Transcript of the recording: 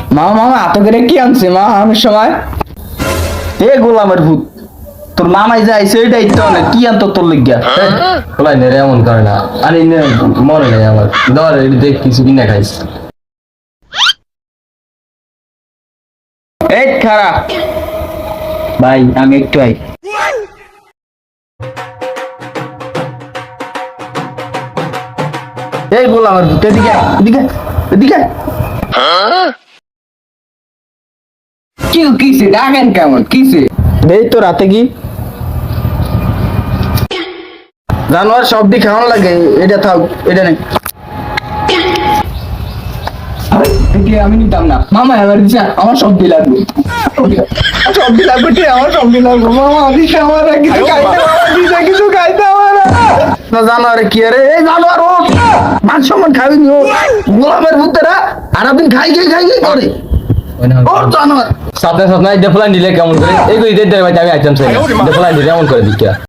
মামা মামা এত করে কি আনছে মা আমার সময় এ গোলামের ভূত তোর মামাই যায় সেই দায়িত্ব না কি আনতো তোর লিগা খোলাই নে রে এমন করে না আরে মনে নেই আমার ধর দেখ কিছু কিনা খাইস এই খারাপ ভাই আমি একটু আই এই গোলামের ভূত এদিকে এদিকে এদিকে কি কিসে ডাকেন কেমন কিসে এই তো রাতে কি জানোয়ার সব দিয়ে খাওয়ানো লাগে এটা থাক এটা নেই আমি নিতাম না মামা এবার দিছে আমার সবজি লাগবে সবজি লাগবে ঠিক আমার সবজি লাগবে মামা দিছে আমার কিছু খাইতে মামা দিছে কিছু খাইতে আমার না জানোয়ারে কি আরে এই জানোয়ার ও মান সম্মান খাবি নি ও গোলামের ভূতেরা সারাদিন খাই করে ও জানোয়ার সাথে সাথে দেখলাম দিলে কেমন করে এই কই দে ভাই আমি আইতাম সেই দেখলাম দিলে এমন করে দিকা